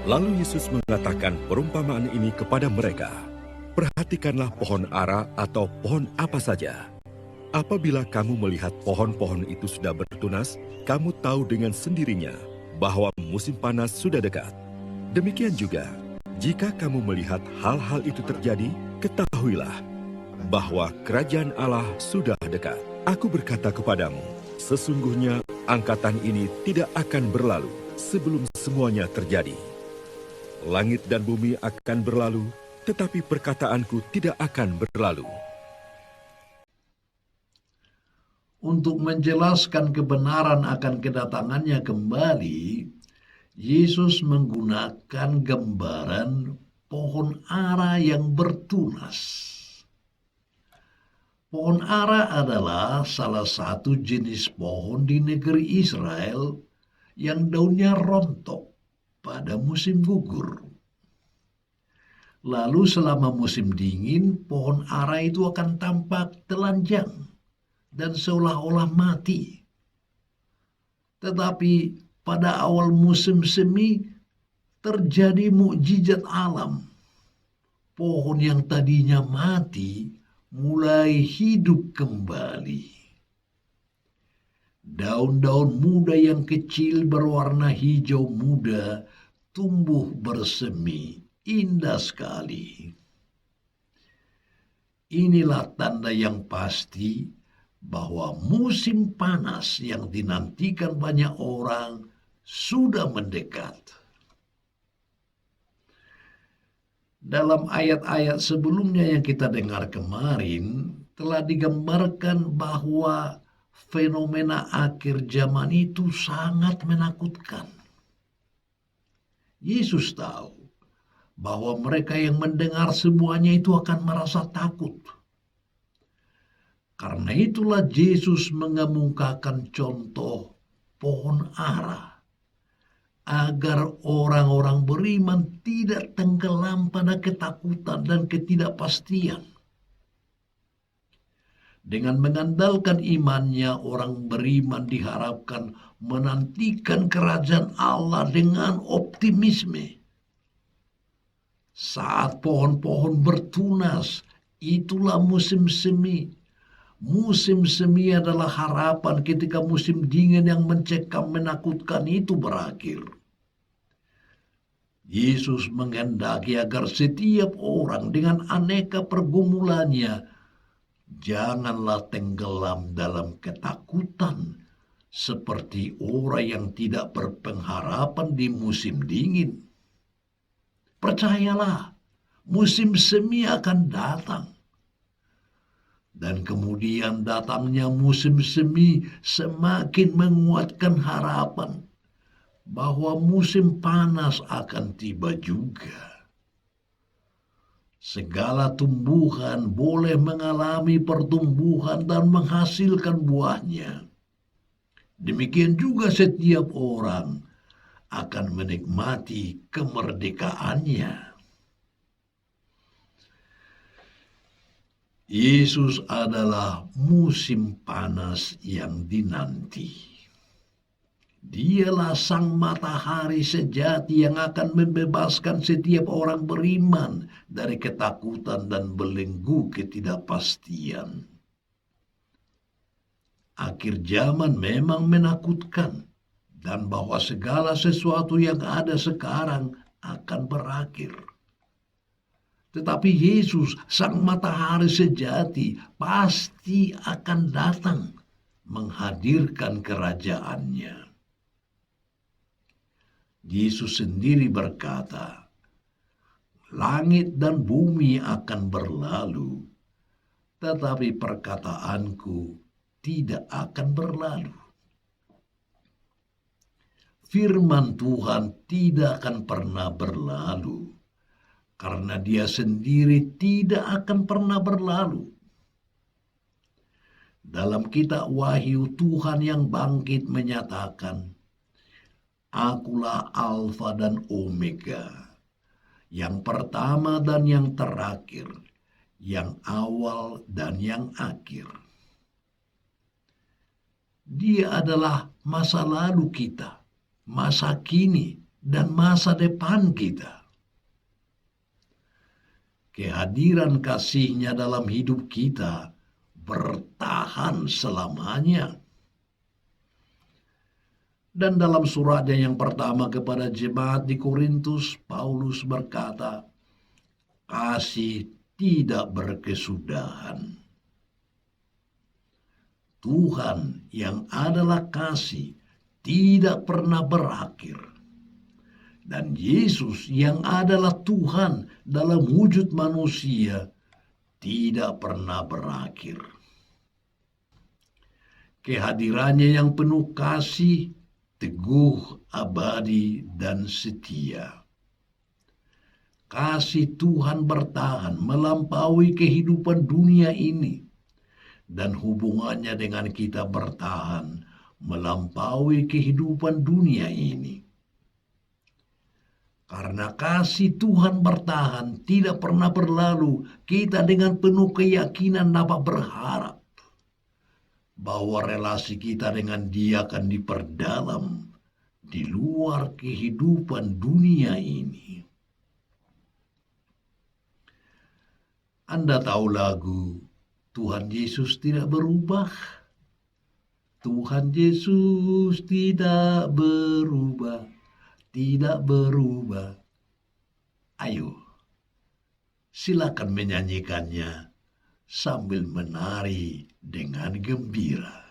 Lalu Yesus mengatakan perumpamaan ini kepada mereka. Perhatikanlah pohon ara atau pohon apa saja. Apabila kamu melihat pohon-pohon itu sudah bertunas, kamu tahu dengan sendirinya bahwa musim panas sudah dekat. Demikian juga, jika kamu melihat hal-hal itu terjadi, ketahuilah bahwa kerajaan Allah sudah dekat. Aku berkata kepadamu, sesungguhnya angkatan ini tidak akan berlalu sebelum semuanya terjadi. Langit dan bumi akan berlalu, tetapi perkataanku tidak akan berlalu. Untuk menjelaskan kebenaran akan kedatangannya kembali, Yesus menggunakan gambaran pohon ara yang bertunas. Pohon ara adalah salah satu jenis pohon di negeri Israel yang daunnya rontok pada musim gugur. Lalu selama musim dingin, pohon ara itu akan tampak telanjang dan seolah-olah mati. Tetapi pada awal musim semi terjadi mukjizat alam. Pohon yang tadinya mati mulai hidup kembali. Daun-daun muda yang kecil berwarna hijau muda tumbuh bersemi, indah sekali. Inilah tanda yang pasti bahwa musim panas yang dinantikan banyak orang sudah mendekat. Dalam ayat-ayat sebelumnya yang kita dengar kemarin, telah digambarkan bahwa fenomena akhir zaman itu sangat menakutkan. Yesus tahu bahwa mereka yang mendengar semuanya itu akan merasa takut. Karena itulah Yesus mengemukakan contoh pohon ara, agar orang-orang beriman tidak tenggelam pada ketakutan dan ketidakpastian. Dengan mengandalkan imannya, orang beriman diharapkan menantikan kerajaan Allah dengan optimisme. Saat pohon-pohon bertunas, itulah musim semi. Musim semi adalah harapan ketika musim dingin yang mencekam menakutkan itu berakhir. Yesus menghendaki agar setiap orang dengan aneka pergumulannya janganlah tenggelam dalam ketakutan seperti orang yang tidak berpengharapan di musim dingin. Percayalah, musim semi akan datang. Dan kemudian datangnya musim semi semakin menguatkan harapan bahwa musim panas akan tiba juga. Segala tumbuhan boleh mengalami pertumbuhan dan menghasilkan buahnya. Demikian juga setiap orang akan menikmati kemerdekaannya. Yesus adalah musim panas yang dinanti. Dialah sang matahari sejati yang akan membebaskan setiap orang beriman dari ketakutan dan belenggu ketidakpastian. Akhir zaman memang menakutkan, dan bahwa segala sesuatu yang ada sekarang akan berakhir. Tetapi Yesus, sang matahari sejati, pasti akan datang menghadirkan kerajaannya. Yesus sendiri berkata, langit dan bumi akan berlalu, tetapi perkataanku tidak akan berlalu. Firman Tuhan tidak akan pernah berlalu, karena dia sendiri tidak akan pernah berlalu. Dalam kitab Wahyu, Tuhan yang bangkit menyatakan, Akulah Alfa dan Omega, yang pertama dan yang terakhir, yang awal dan yang akhir. Dia adalah masa lalu kita, masa kini, dan masa depan kita. Kehadiran kasih-Nya dalam hidup kita bertahan selamanya. Dan dalam suratnya yang pertama kepada jemaat di Korintus, Paulus berkata, kasih tidak berkesudahan. Tuhan yang adalah kasih tidak pernah berakhir. Dan Yesus yang adalah Tuhan dalam wujud manusia tidak pernah berakhir. Kehadirannya yang penuh kasih, teguh, abadi, dan setia. Kasih Tuhan bertahan melampaui kehidupan dunia ini, dan hubungannya dengan kita bertahan melampaui kehidupan dunia ini. Karena kasih Tuhan bertahan tidak pernah berlalu, kita dengan penuh keyakinan dapat berharap bahwa relasi kita dengan Dia akan diperdalam di luar kehidupan dunia ini. Anda tahu lagu Tuhan Yesus tidak berubah? Tuhan Yesus tidak berubah, tidak berubah. Ayo, silakan menyanyikannya sambil menari dengan gembira.